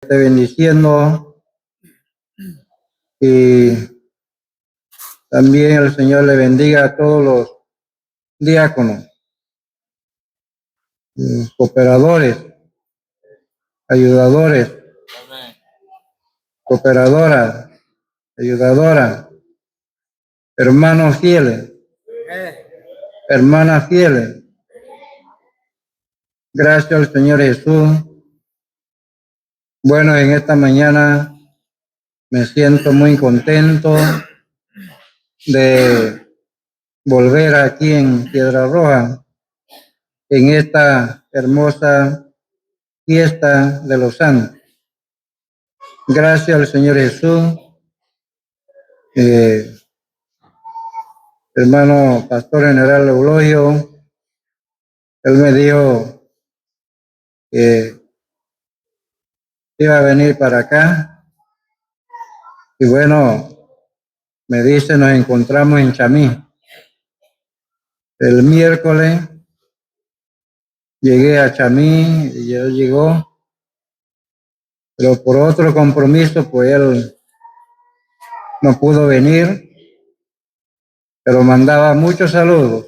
Esté bendiciendo y también el Señor le bendiga a todos los diáconos, cooperadores, ayudadores, cooperadoras, ayudadoras, hermanos fieles, hermanas fieles. Gracias al Señor Jesús. Bueno, en esta mañana me siento muy contento de volver aquí en Piedra Roja, en esta hermosa fiesta de los santos. Gracias al Señor Jesús. Hermano Pastor General Eulogio, él me dijo que iba a venir para acá. Y bueno, me dice, nos encontramos en Chamí. El miércoles llegué a Chamí y él llegó, pero por otro compromiso, pues él no pudo venir, pero mandaba muchos saludos.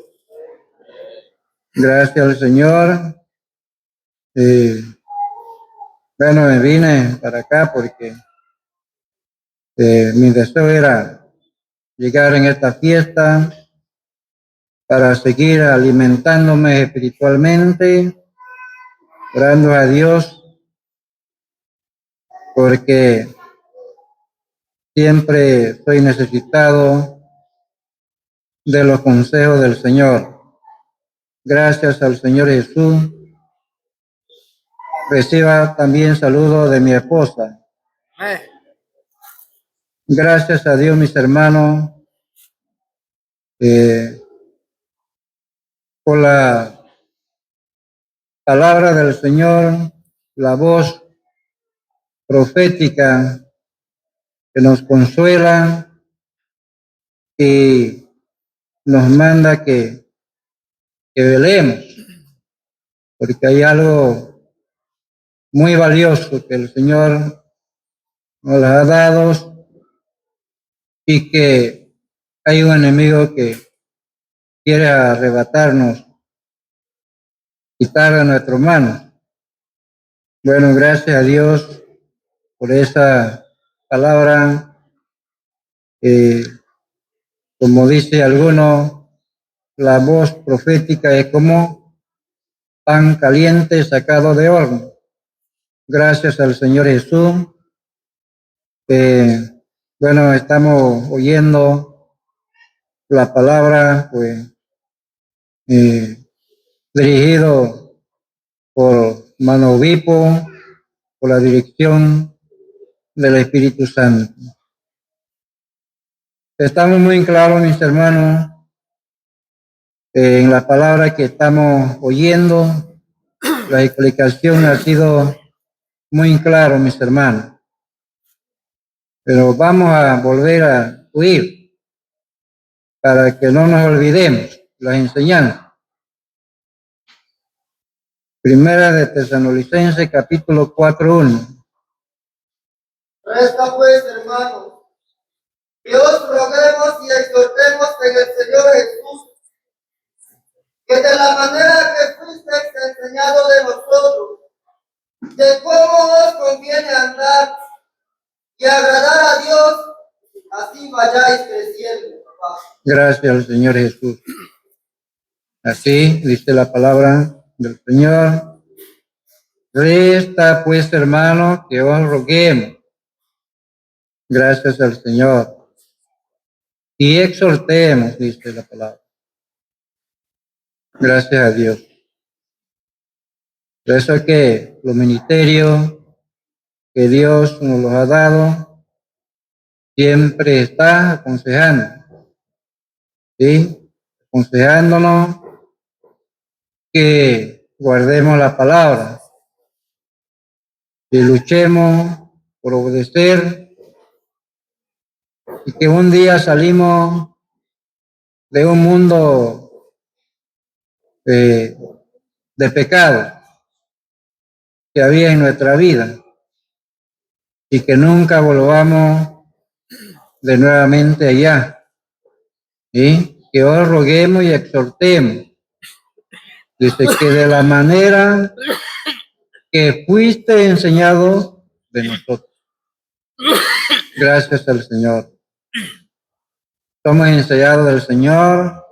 Gracias al Señor. Bueno, me vine para acá porque mi deseo era llegar en esta fiesta para seguir alimentándome espiritualmente, orando a Dios, porque siempre estoy necesitado de los consejos del Señor. Gracias al Señor Jesús. Reciba también saludos de mi esposa. Gracias a Dios, mis hermanos, por la palabra del Señor, la voz profética que nos consuela y nos manda que velemos, porque hay algo muy valioso que el Señor nos ha dado y que hay un enemigo que quiere arrebatarnos, quitar de nuestras manos. Bueno, gracias a Dios por esa palabra. Como dice alguno, la voz profética es como pan caliente sacado de horno. Gracias al Señor Jesús. Bueno, estamos oyendo la palabra, pues, dirigido por Mano Obispo, por la dirección del Espíritu Santo. Estamos muy claros, mis hermanos, en la palabra que estamos oyendo. La explicación ha sido muy clara, mis hermanos. Pero vamos a volver a oír para que no nos olvidemos las enseñanzas. Primera de Tesalonicenses, capítulo 4:1. Resta pues, hermanos, que os roguemos y exhortemos en el Señor Jesús, que de la manera que fuisteis enseñado de nosotros, de cómo os conviene andar y agradar a Dios, así vayáis creciendo. Gracias al Señor Jesús. Así dice la palabra del Señor. Resta pues, hermano, que os roguemos. Gracias al Señor. Y exhortemos, dice la palabra. Gracias a Dios. Por eso es que los ministerios que Dios nos los ha dado, siempre está aconsejando, ¿sí? Aconsejándonos que guardemos la palabra, que luchemos por obedecer y que un día salimos de un mundo de pecado que había en nuestra vida y que nunca volvamos de nuevamente allá. ¿Sí? Que os roguemos y exhortemos. Dice que de la manera que fuiste enseñado de nosotros. Gracias al Señor. Somos enseñados del Señor,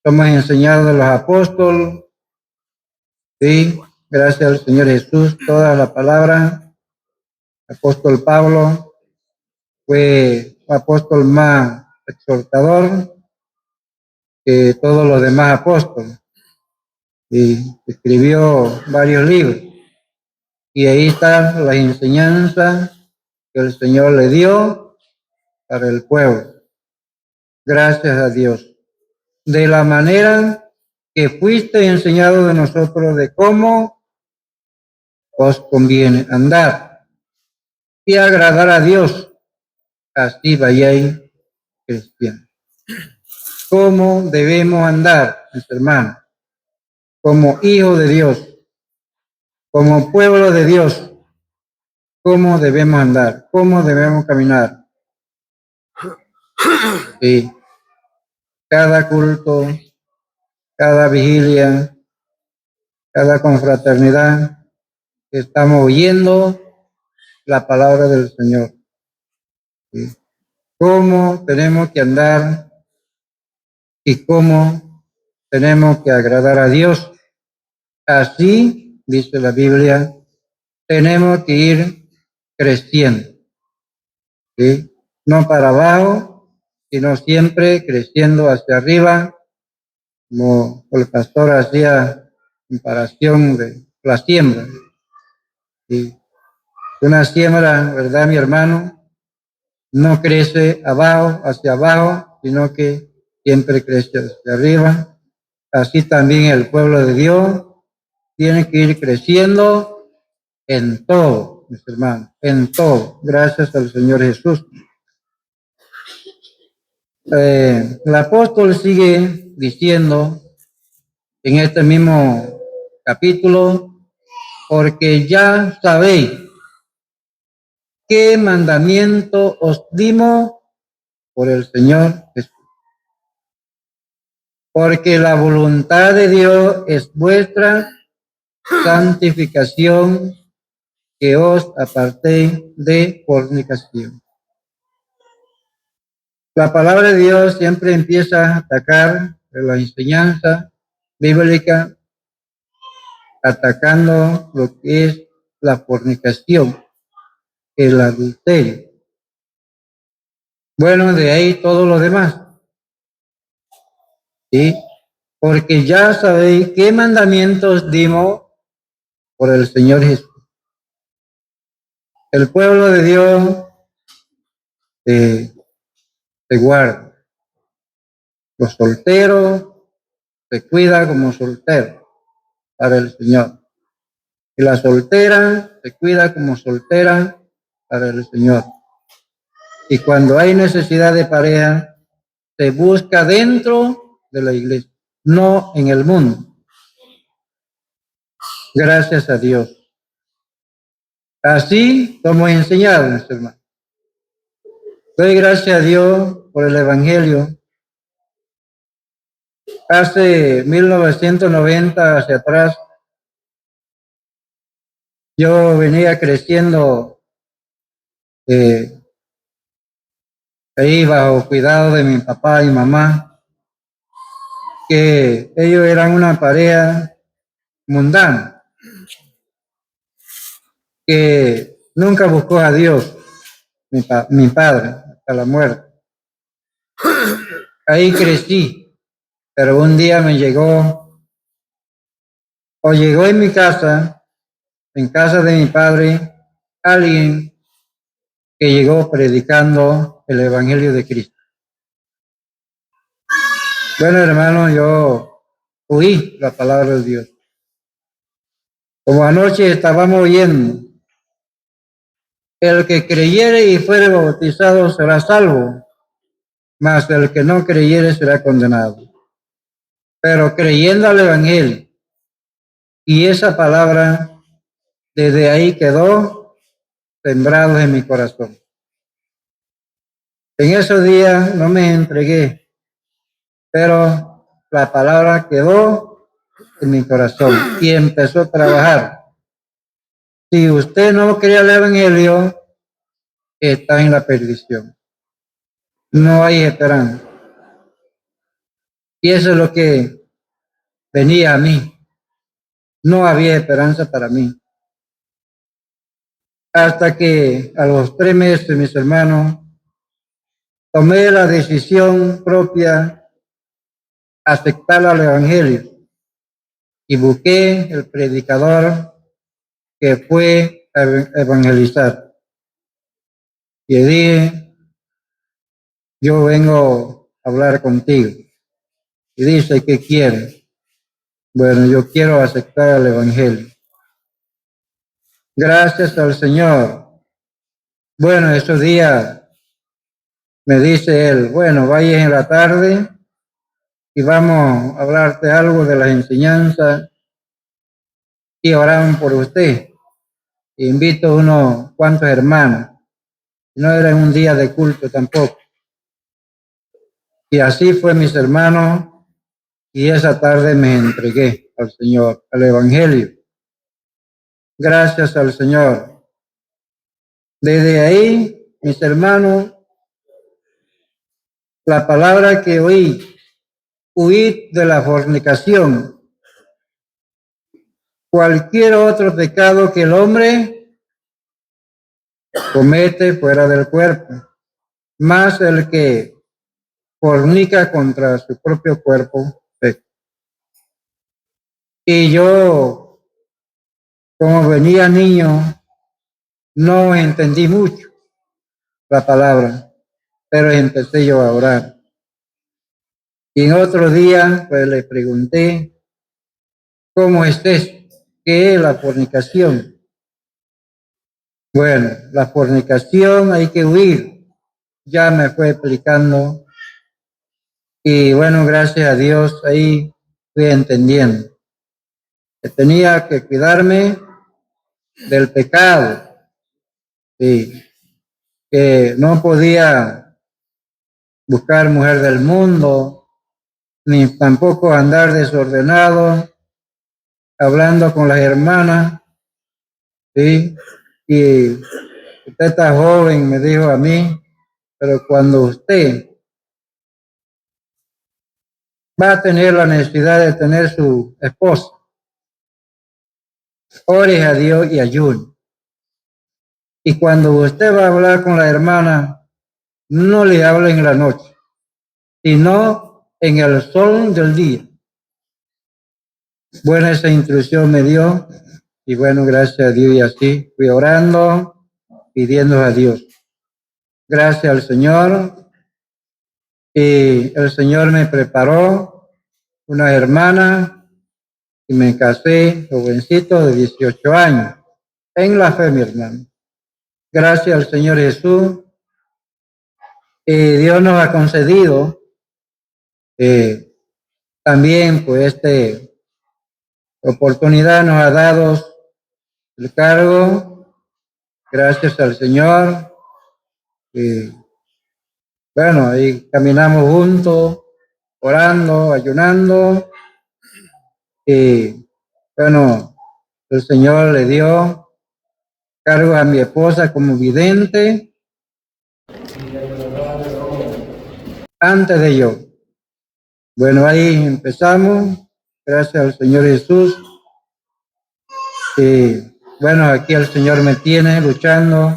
somos enseñados de los apóstoles, sí, gracias al Señor Jesús, toda la palabra. Apóstol Pablo fue un apóstol más exhortador que todos los demás apóstoles, y escribió varios libros, y ahí está la enseñanza que el Señor le dio para el pueblo. Gracias a Dios. De la manera que fuiste enseñado de nosotros de cómo os conviene andar y agradar a Dios, así vayáis cristianos. ¿Cómo debemos andar, mis hermanos? Como hijos de Dios, como pueblo de Dios, ¿cómo debemos andar? ¿Cómo debemos caminar? Sí. Cada culto, cada vigilia, cada confraternidad, estamos oyendo la palabra del Señor. ¿Sí? Cómo tenemos que andar y cómo tenemos que agradar a Dios. Así, dice la Biblia, tenemos que ir creciendo. ¿Sí? No para abajo, sino siempre creciendo hacia arriba, como el pastor hacía comparación de la siembra. ¿Sí? Una siembra, ¿verdad, mi hermano? No crece hacia abajo, sino que siempre crece hacia arriba. Así también el pueblo de Dios tiene que ir creciendo en todo, mis hermanos, en todo, gracias al Señor Jesús. El apóstol sigue diciendo en este mismo capítulo, porque ya sabéis qué mandamiento os dimos por el Señor Jesús. Porque la voluntad de Dios es vuestra santificación, que os apartéis de fornicación. La palabra de Dios siempre empieza a atacar la enseñanza bíblica, atacando lo que es la fornicación, el adulterio. Bueno, de ahí todo lo demás. ¿Sí? Porque ya sabéis qué mandamientos dimos por el Señor Jesús. El pueblo de Dios se guarda. Los solteros se cuida como solteros para el Señor. Y la soltera se cuida como soltera para el Señor. Y cuando hay necesidad de pareja, se busca dentro de la iglesia, no en el mundo. Gracias a Dios. Así somos enseñados, mis hermanos. Doy gracias a Dios por el Evangelio. Hace 1990 hacia atrás, yo venía creciendo ahí bajo cuidado de mi papá y mamá, que ellos eran una pareja mundana, que nunca buscó a Dios, mi padre, hasta la muerte. Ahí crecí, pero un día llegó en mi casa, en casa de mi padre, alguien que llegó predicando el Evangelio de Cristo. Bueno, hermano, yo oí la palabra de Dios. Como anoche estábamos oyendo, el que creyere y fuere bautizado será salvo, mas el que no creyere será condenado. Pero creyendo al Evangelio, y esa palabra desde ahí quedó sembrados en mi corazón. En esos días no me entregué, pero la palabra quedó en mi corazón y empezó a trabajar. Si usted no quería el evangelio, está en la perdición. No hay esperanza. Y eso es lo que venía a mí. No había esperanza para mí. Hasta que a los 3 meses, mis hermanos, tomé la decisión propia aceptar al evangelio y busqué el predicador que fue a evangelizar. Y dije, yo vengo a hablar contigo. Y dice, ¿qué quiere? Bueno, yo quiero aceptar el evangelio. Gracias al Señor. Bueno, esos días me dice él, bueno, vaya en la tarde y vamos a hablarte algo de las enseñanzas y oramos por usted. Invito a unos cuantos hermanos. No era un día de culto tampoco. Y así fue, mis hermanos, y esa tarde me entregué al Señor, al Evangelio. Gracias al Señor. Desde ahí, mis hermanos, la palabra que oí, huid de la fornicación. Cualquier otro pecado que el hombre comete fuera del cuerpo, más el que fornica contra su propio cuerpo. Y yo, como venía niño, no entendí mucho la palabra, pero empecé yo a orar. Y en otro día, pues le pregunté, ¿cómo es esto? ¿Qué es la fornicación? Bueno, la fornicación hay que huir. Ya me fue explicando. Y bueno, gracias a Dios, ahí fui entendiendo que tenía que cuidarme del pecado. Sí, que no podía buscar mujer del mundo, ni tampoco andar desordenado, hablando con las hermanas, ¿sí? Y usted está joven, me dijo a mí, pero cuando usted va a tener la necesidad de tener su esposa, ore a Dios y ayune. Y cuando usted va a hablar con la hermana, no le hable en la noche, sino en el sol del día. Buena esa instrucción me dio, y bueno, gracias a Dios y así fui orando, pidiendo a Dios. Gracias al Señor, y el Señor me preparó una hermana y me casé, jovencito de 18 años, en la fe, mi hermano. Gracias al Señor Jesús, y Dios nos ha concedido también, pues, oportunidad nos ha dado el cargo, gracias al Señor. Y bueno, ahí caminamos juntos, orando, ayunando. Y bueno, el Señor le dio cargo a mi esposa como vidente antes de yo. Bueno, ahí empezamos, gracias al Señor Jesús. Y bueno, aquí el Señor me tiene luchando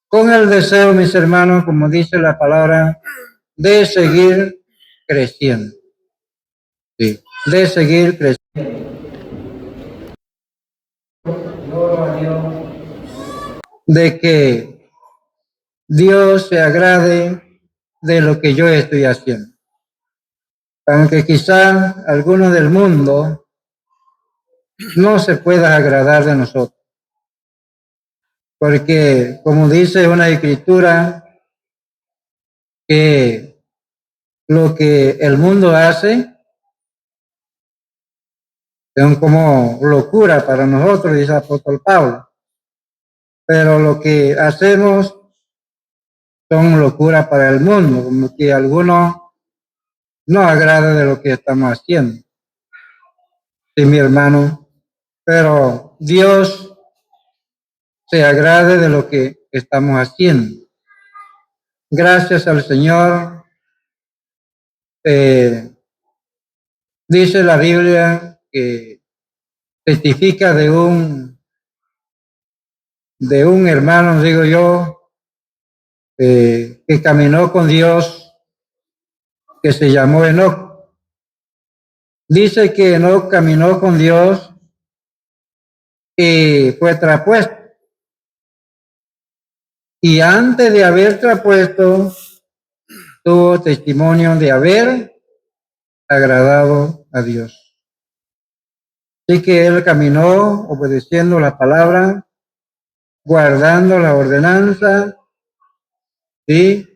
con el deseo, mis hermanos, como dice la palabra, de seguir creciendo. Sí, de seguir creciendo. De que Dios se agrade de lo que yo estoy haciendo. Aunque quizá alguno del mundo no se pueda agradar de nosotros. Porque, como dice una escritura, que lo que el mundo hace es como locura para nosotros, dice el apóstol Pablo. pero lo que hacemos son locura para el mundo, como que a algunos no agrada de lo que estamos haciendo. Sí, mi hermano, pero Dios se agrade de lo que estamos haciendo. Gracias al Señor. Dice la Biblia que testifica de un hermano, digo yo, que caminó con Dios, que se llamó Enoc. Dice que Enoc caminó con Dios y fue traspuesto. Y antes de haber traspuesto, tuvo testimonio de haber agradado a Dios. Así que él caminó obedeciendo la palabra, guardando la ordenanza, ¿sí?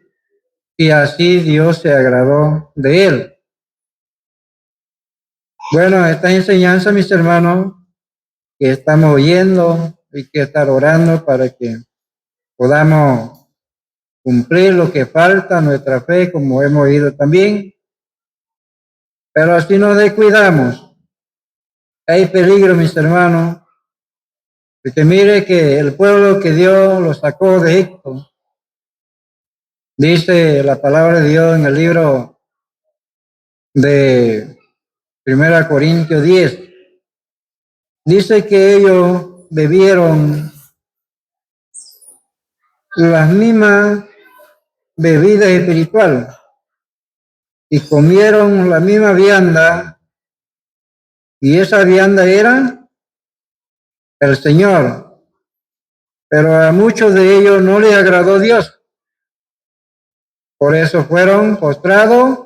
Y así Dios se agradó de él. Bueno, esta enseñanza, mis hermanos, que estamos oyendo, hay que estar orando para que podamos cumplir lo que falta, nuestra fe, como hemos oído también. Pero así nos descuidamos. Hay peligro, mis hermanos, porque mire que el pueblo que Dios lo sacó de Egipto, dice la palabra de Dios en el libro de 1 Corintios 10, dice que ellos bebieron las mismas bebidas espirituales y comieron la misma vianda, y esa vianda era el Señor. Pero a muchos de ellos no les agradó Dios. Por eso fueron postrados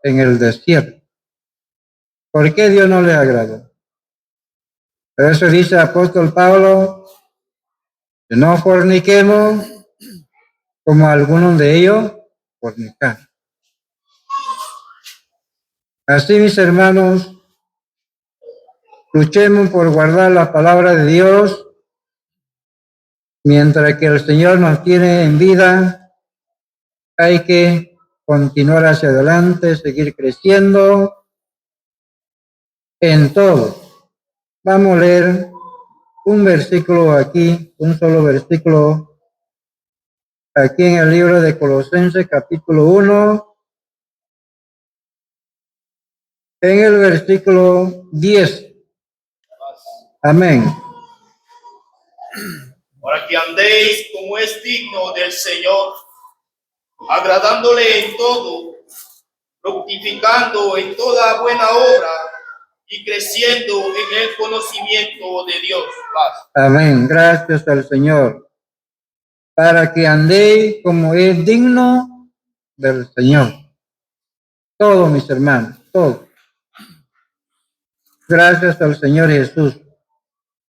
en el desierto. ¿Por qué Dios no les agradó? Por eso dice el apóstol Pablo, que no forniquemos como algunos de ellos fornicaron. Así, mis hermanos, luchemos por guardar la palabra de Dios mientras que el Señor nos tiene en vida. Hay que continuar hacia adelante, seguir creciendo en todo. Vamos a leer un versículo aquí, un solo versículo, aquí en el libro de Colosenses, capítulo 1, en el versículo 10. Amén. Para que andéis como es digno del Señor, agradándole en todo, fructificando en toda buena obra y creciendo en el conocimiento de Dios. Paz. Amén. Gracias al Señor. Para que andéis como es digno del Señor. Todo, mis hermanos, todo. Gracias al Señor Jesús.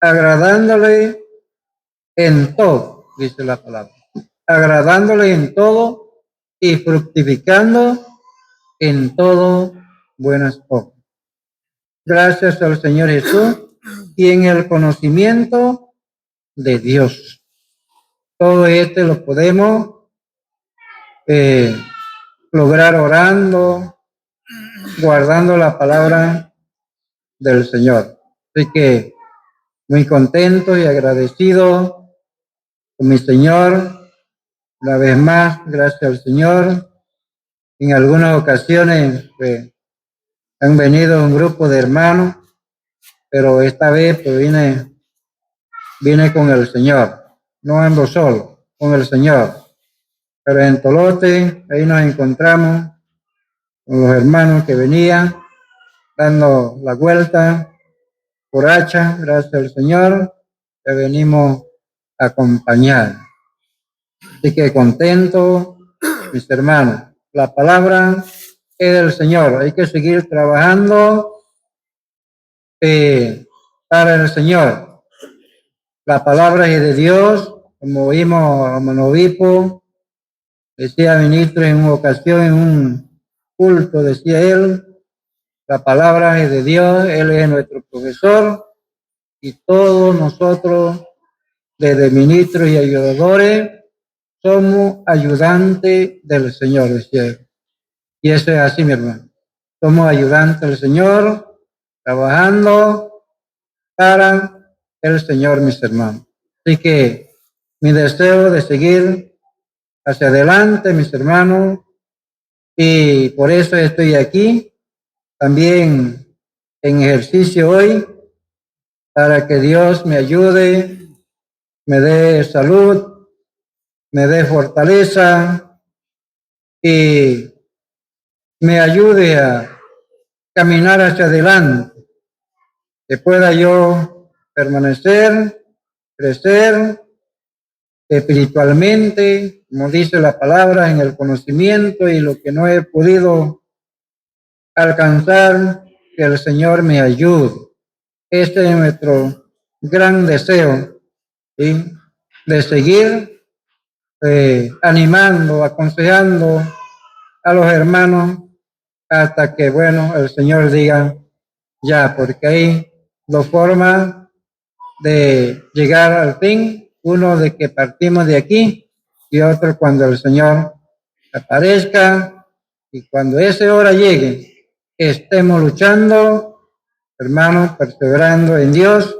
Agradándole en todo, dice la palabra. Agradándole en todo y fructificando en todo buenas obras. Gracias al Señor Jesús y en el conocimiento de Dios. Todo esto lo podemos lograr orando, guardando la palabra del Señor. Así que muy contento y agradecido con mi Señor. Una vez más, gracias al Señor. En algunas ocasiones han venido un grupo de hermanos, pero esta vez pues vine con el Señor. No ando solo, con el Señor. Pero en Tolote, ahí nos encontramos con los hermanos que venían dando la vuelta por Hacha, gracias al Señor, que venimos a acompañar. Así que contento, mis hermanos. La palabra es del Señor. Hay que seguir trabajando para el Señor. La palabra es de Dios, como oímos a Manovipo, decía ministro en una ocasión, en un culto, decía él, la palabra es de Dios, Él es nuestro profesor y todos nosotros desde ministros y ayudadores, somos ayudantes del Señor, decía. Y eso es así, mi hermano. Somos ayudantes del Señor, trabajando para el Señor, mis hermanos. Así que mi deseo de seguir hacia adelante, mis hermanos, y por eso estoy aquí, también en ejercicio hoy, para que Dios me ayude, me dé salud, me dé fortaleza y me ayude a caminar hacia adelante, que pueda yo permanecer, crecer espiritualmente, como dice la palabra, en el conocimiento, y lo que no he podido alcanzar, que el Señor me ayude. Este es nuestro gran deseo, ¿sí? De seguir animando, aconsejando a los hermanos hasta que, bueno, el Señor diga ya, porque hay dos formas de llegar al fin, uno de que partimos de aquí y otro cuando el Señor aparezca, y cuando esa hora llegue, estemos luchando, hermanos, perseverando en Dios,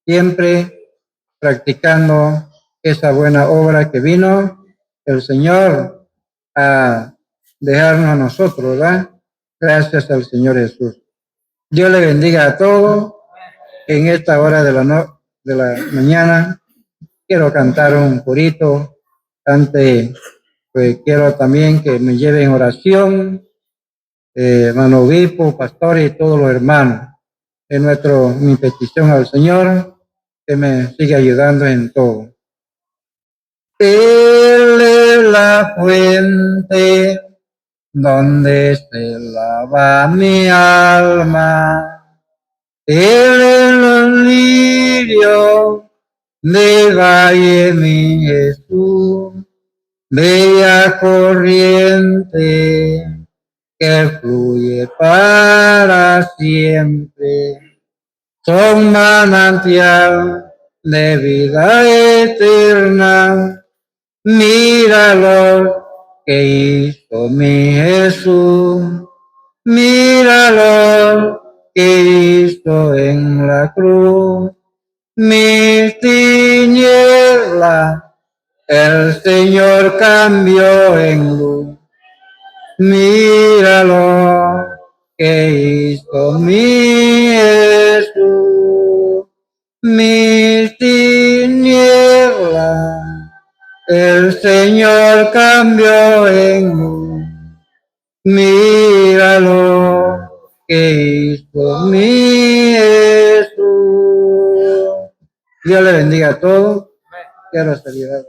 siempre practicando esa buena obra que vino el Señor a dejarnos a nosotros, ¿verdad? Gracias al Señor Jesús. Dios le bendiga a todos. En esta hora de la mañana quiero cantar un corito. Antes, pues quiero también que me lleven oración, hermano obispo, pastores y todos los hermanos. Es mi petición al Señor, que me siga ayudando en todo. Él es la fuente donde se lava mi alma. Él es el lirio de valle, mi Jesús, bella corriente que fluye para siempre. Son manantial de vida eterna. Mira lo que hizo mi Jesús. Mira lo que hizo en la cruz. Mis tinieblas el Señor cambió en luz. Mira lo que hizo mi Jesús. Mis tinieblas el Señor cambió en luz. Mira lo que hizo mi Jesús. Dios le bendiga a todos. Quiero saludar.